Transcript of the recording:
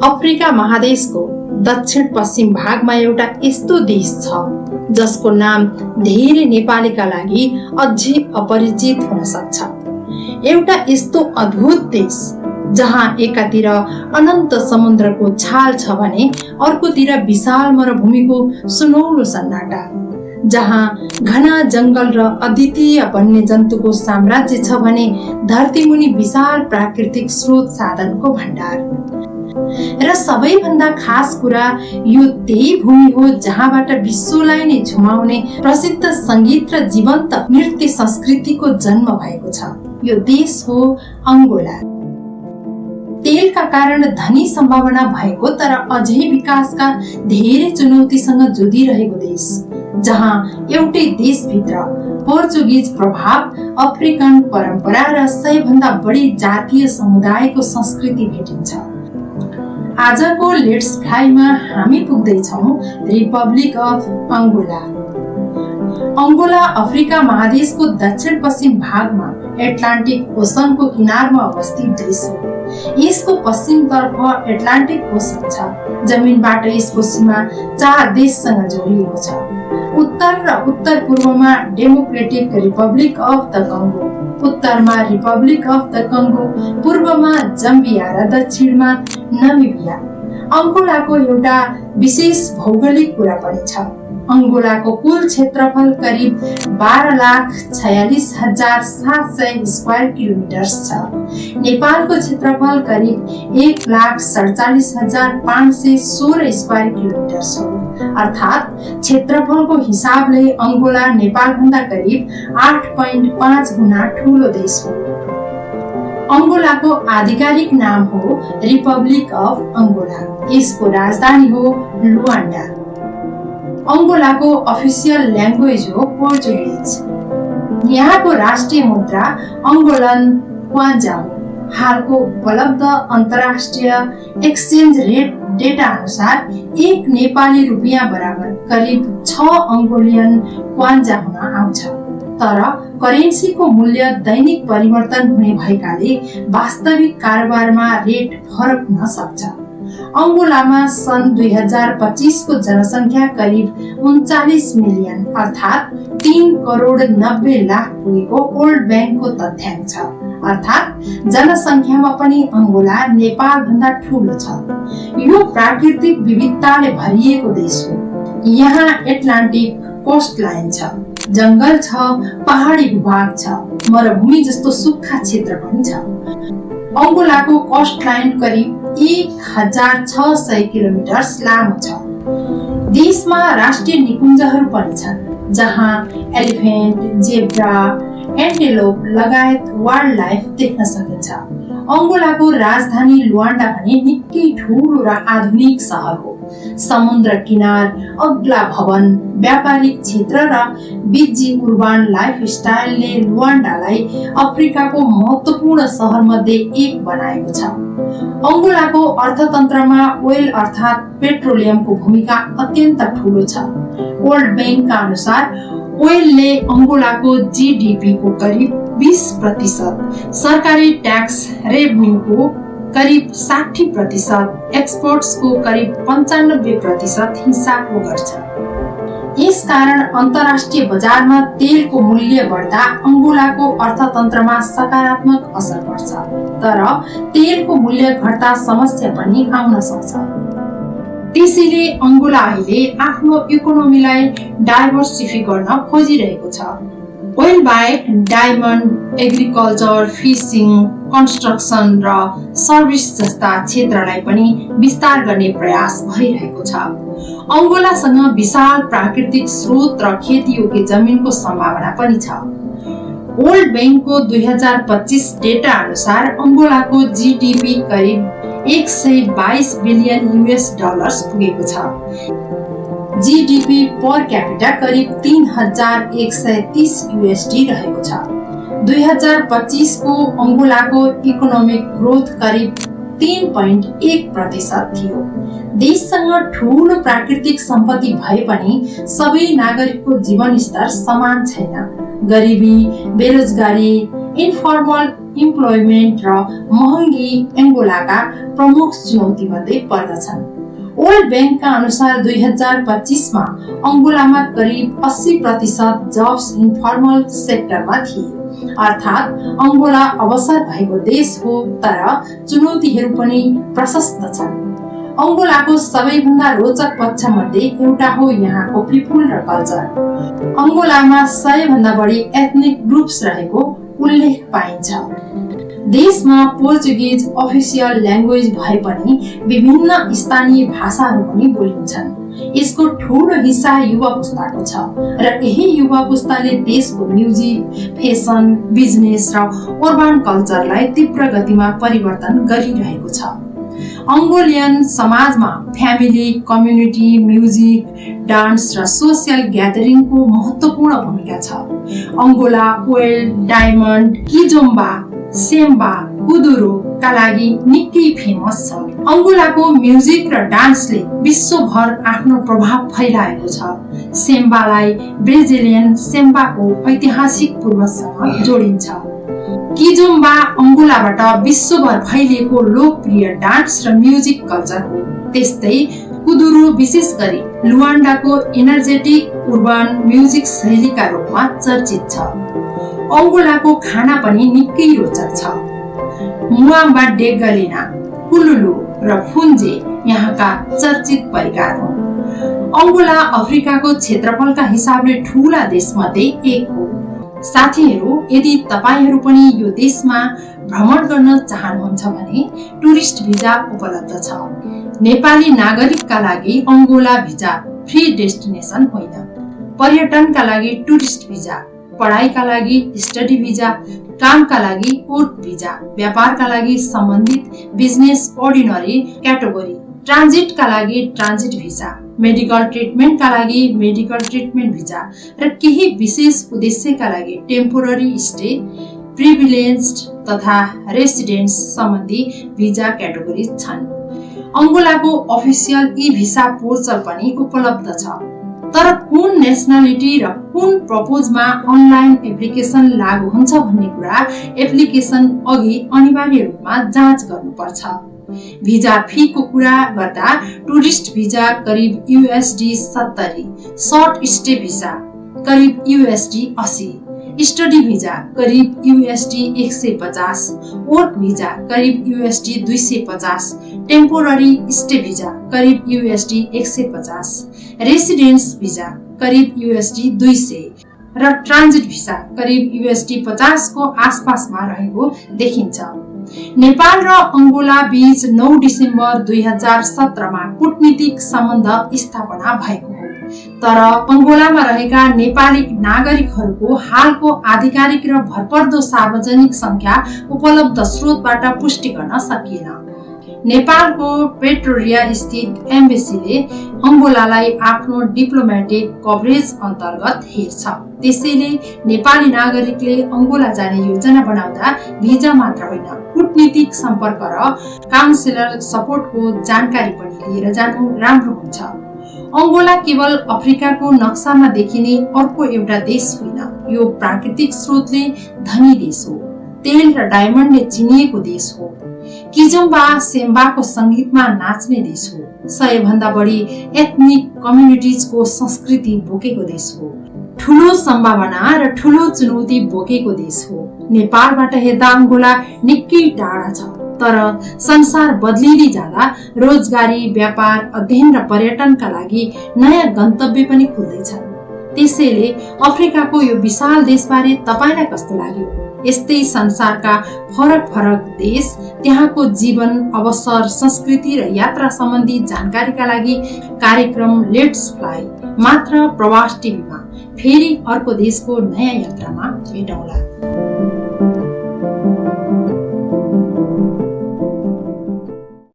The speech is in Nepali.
अफ्रिका महादेशको दक्षिण पश्चिम भागमा एउटा यस्तो देश छ जसको नाम धेरै नेपालीका लागि अझै अपरिचित हुन सक्छ। एउटा यस्तो अद्भुत देश जहाँ एकातिर अनन्त समुद्रको छाल छ भने अर्कोतिर विशाल मरुभूमिको सुनौलो सन्नाटा, जहाँ घना जंगल र अद्वितीय वन्यजन्तुको साम्राज्य छ भने धरतीमुनि विशाल प्राकृतिक स्रोत साधनको भण्डार। र सबैभन्दा खास कुरा यो त्यही भूमि हो जहाँबाट विश्वलाई नै झुमाउने प्रसिद्ध संगीत र जीवन्त नृत्य संस्कृतिको जन्म भएको छ। यो देश हो अंगोला। तेलका कारण धनी सम्भावना भएको तर अझै विकासका धेरै चुनौतीसँग जुधिरहेको देश, जहाँ एउटै देशभित्र पोर्चुगिज प्रभाव, अफ्रिकन परम्परा र 100 भन्दा बढी जातीय समुदायको संस्कृति भेटिन्छ। आजको लेट्स फ्लाईमा हामी पुग्दैछौँ republic of Angola. Angola Africa महादेशको दक्षिण पश्चिम भागमा एटलान्टिक ओसनको किनारमा अवस्थित देश हो। यसको पश्चिमतर्फ एटलान्टिक ओसन छ। जमिनबाट यसको सीमा 4 देशसँग जोडिएको छ। उत्तर र उत्तर पूर्वमा डेमोक्रेटिक रिपब्लिक अफ द कंगो, उत्तरमा रिपब्लिक अफ द कंगो, पूर्वमा जम्बिया र दक्षिणमा नामिबिया। अंगोलाको एउटा विशेष भौगोलिक कुरा पनि छ। अंगोलाको कुल क्षेत्रफल करिब 12,46,700 स्क्वायर किलोमिटर छ। नेपालको क्षेत्रफल करिब 1,47,516 स्क्वायर किलोमिटर छ। अर्थात क्षेत्रफलको हिसाबले अंगोला नेपाल भन्दा करिब 8.5 गुना ठूलो देश हो। अंगोलाको आधिकारिक नाम हो रिपब्लिक अफ अंगोला। यसको राजधानी हो लुआन्डा। अंगोलाको अफिसियल ल्याङ्ग्वेज हो पोर्चुगिज। यहाँको राष्ट्रिय मुद्रा अंगोलन क्वान्जा हो। हालको उपलब्ध अन्तर्राष्ट्रिय एक्सचेन्ज रेट डेटा अनुसार 1 नेपाली रुपियाँ बराबर करिब 6 अंगोलियन क्वान्जा हुन आउँछ। तर करेन्सीको मूल्य दैनिक परिवर्तन हुने भएकाले वास्तविक कारोबारमा रेट फरक हुन सक्छ। अंगोलामा सन् 2025 को जनसंख्या करिब 39 मिलियन अर्थात 3,90,00,000 पुगेको वर्ल्ड बैंकको तथ्याङ्क छ। अर्थात जनसंख्यामा पनि अंगोला नेपाल भन्दा ठूलो छ। यो प्राकृतिक विविधताले भरिएको देश हो। यहाँ एटलान्टिक कोस्ट लाइन छ, जंगल छ, पहाडी भूभाग छ, मरुभूमि जस्तो सुक्खा क्षेत्र पनि छ। अंगोलाको कोस्ट लाइन करिब 1,600 किलोमिटर लामो छ। देशमा राष्ट्रिय निकुञ्जहरू पनि छन्, जहाँ एलिफेन्ट, जेब्रा, एन्टेलोप लगायत वाइल्ड लाइफ देख्न सकिन्छ। अंगोलाको राजधानी लुआन्डा भने निकै ठूलो र आधुनिक सहर हो। समुद्र किनार, अग्ला भवन, व्यापारिक क्षेत्र र बिजी उर्बान लाइफस्टाइलले लुआन्डालाई अफ्रिकाको महत्त्वपूर्ण सहर मध्ये एक बनाएको छ। अंगोलाको अर्थतन्त्रमा ओइल अर्थात पेट्रोलियमको भूमिका अत्यन्त ठूलो छ। वर्ल्ड बैंकका अनुसार ओइलले अंगोलाको जीडीपी को करिब 20%, सरकारी ट्याक्स रेभन्यूको करिब 60%, एक्सपोर्ट्स को करिब 95% हिस्सा गर्छ। यस कारण अन्तर्राष्ट्रिय बजारमा तेलको मूल्य बढ्दा अंगोलाको अर्थतन्त्रमा सकारात्मक असर पर्छ। तर तेलको मूल्य घट्दा समस्या पनि आउन सक्छ। त्यसैले अंगोला अहिले आफ्नो इकोनोमीलाई डाइभर्सिफाई गर्न खोजिरहेको छ। ओइल बाहेक डायमन्ड, एग्रिकल्चर, फिशिङ, कन्स्ट्रक्सन र सर्भिस जस्ता क्षेत्रलाई पनि विस्तार गर्ने प्रयास भइरहेको छ। अंगोलासँग विशाल प्राकृतिक स्रोत र खेतीयोग्य जमिनको सम्भावना पनि छ। वर्ल्ड बैंकको 2025 डेटा अनुसार अंगोलाको जीडीपी करिब 122 बिलियन US डलर्स पुगेको छ। जीडीपी पर क्यापिटा करिब 3,130 USD रहेको छ। 2025 को अंगोलाको इकोनोमिक ग्रोथ करिब 3.1% थियो। देशसँग ठूलो प्राकृतिक सम्पत्ति भए पनि सबै नागरिकको जीवन स्तर समान छैन। गरिबी, बेरोजगारी, इन्फर्मल इम्प्लोइमेन्ट र महँगी एङ्गोलाका प्रमुख चुनौती मध्ये पर्दछन्। वर्ल्ड बैंकका अनुसार 2025 मा अंगोलामा करिब 80% जब्स इन्फर्मल सेक्टरमा थिए। अर्थात् अंगोला अवसर भएको देश हो, तर चुनौतीहरू पनि प्रशस्त छन्। अंगोलाको सबैभन्दा रोचक पक्ष मध्ये एउटा हो यहाँको पिपुल र कल्चर। अंगोलामा 100 भन्दा बढी एथनिक ग्रुप्स रहेको उल्लेख पाइन्छ। देशमा पोर्चुगिज अफिसियल ल्याङ्ग्वेज भए पनि विभिन्न स्थानीय भाषाहरू पनि बोलिन्छन्। यसको ठूलो हिस्सा युवा पुस्ताको छ र यही युवा पुस्ताले देशको म्युजिक, फेसन, बिजनेस र अर्बन कल्चरलाई तीव्र गतिमा परिवर्तन गरिरहेको छ। अंगोलियन समाजमा फ्यामिली, कम्युनिटी, म्युजिक, डान्स र सोसियल ग्यादरिङको महत्त्वपूर्ण भूमिका छ। अंगोला ओइल, डायमन्ड, किजोम्बा, सेम्बा, कुदुरो का लागि निकै फेमस छ। अंगोलाको म्युजिक र डान्सले विश्वभर आफ्नो प्रभाव फैलाएको छ। सेम्बालाई ब्राजिलियन सेम्बाको ऐतिहासिक पूर्वजसँग जोडिन्छ। किजोम्बा अंगोलाबाट विश्वभर फैलिएको लोकप्रिय डान्स र म्युजिक कल्चर हो। त्यस्तै कुदुरो विशेष गरी लुआन्डाको एनर्जेटिक अर्बन म्युजिक शैलीका रूपमा चर्चित छ। अंगोलाको खाना पनि निकै रोचक छ। मुआम्बा डेगलेना, कुलुलु र फुन्जे यहाँका चर्चित परिकार हुन्। अंगोला अफ्रिकाको क्षेत्रफलका हिसाबले ठूला देशमध्ये एक हो। साथीहरू, यदि तपाईहरू पनि यो देशमा भ्रमण गर्न चाहनुहुन्छ भने टुरिस्ट भिजा उपलब्ध छ। नेपाली नागरिकका लागि अंगोला भिजा फ्री डेस्टिनेसन होइन। पर्यटनका लागि टुरिस्ट भिजा, पढाइका लागि स्टडी भिजा, कामका लागि वर्क भिजा, व्यापारका लागि सम्बन्धित बिजनेस अर्डिनरी क्याटेगोरी, ट्रान्जिटका लागि ट्रान्जिट भिजा, मेडिकल ट्रिटमेन्टका लागि मेडिकल ट्रिटमेन्ट भिजा र केही विशेष उद्देश्यका लागि टेम्पोररी स्टे, प्रिभिलेज्ड तथा रेसिडेन्स सम्बन्धी भिजा क्याटेगोरी छन्। अंगोलाको अफिसियल ई भिसा पोर्टल पनि उपलब्ध छ। तर कुन नेसनालिटी र कुन प्रपोजमा अनलाइन एप्लिकेसन लागू हुन्छ भन्ने कुरा एप्लिकेसन अघि अनिवार्य रूपमा जाँच गर्नुपर्छ। भिजा फीको कुरा गर्दा टुरिस्ट भिजा करिब $70, सर्ट स्टे भिजा करिब $80, स्टडी भिजा करिब $150, वर्क भिजा करिब $250, टेम्पोररी स्टे भिजा करिब $150, रेसिडेन्स भिजा करिब $200 र ट्रान्जिट भिसा करिब $50 को आसपासमा रहेको देखिन्छ। नेपाल र अंगोला बीच 9 डिसेम्बर 2017 मा कूटनीतिक सम्बन्ध स्थापना भएको हो। तर अंगोलामा रहेका नेपाली नागरिकहरूको हालको आधिकारिक र भरपर्दो सार्वजनिक संख्या उपलब्ध स्रोतबाट पुष्टि गर्न सकिएन। नेपालको प्रेटोरिया स्थित एम्बेसीले अंगोलालाई आफ्नो डिप्लोमेटिक कभरेज अन्तर्गत हेर्छ। त्यसैले नेपाली नागरिकले अंगोला जाने योजना बनाउँदा भिजा मात्र होइन, कूटनीतिक सम्पर्क र काउन्सिलर सपोर्टको जानकारी पनि लिएर जानु राम्रो हुन्छ। अंगोला केवल अफ्रिकाको नक्सामा देखिने अर्को एउटा देश होइन। यो प्राकृतिक स्रोतले धनी देश हो। तेल र डायमन्डले चिनिएको देश हो। किजोम्बा सेम्बाको संगीतमा नाच्ने देश हो। 100 भन्दा बढी एथनिक कम्युनिटिजको संस्कृति बोकेको देश हो। ठूलो सम्भावना र ठूलो चुनौती बोकेको देश हो। नेपालबाट हेर्दा अंगोला निकै टाढा छ, तर संसार बदलिँदै जाँदा रोजगारी, व्यापार, अध्ययन र पर्यटनका लागि नयाँ गन्तव्य पनि खुल्दैछन्। त्यसैले अफ्रिकाको यो विशाल देशबारे तपाईलाई कस्तो लाग्यो? यस्तै संसारका फरक फरक देश, त्यहाँको जीवन, अवसर, संस्कृति र यात्रा सम्बन्धी जानकारीका लागि कार्यक्रम लेट्स फ्लाइ मात्र प्रवास टिभीमा फेरि अर्को देशको नयाँ यात्रामा भेटौँला।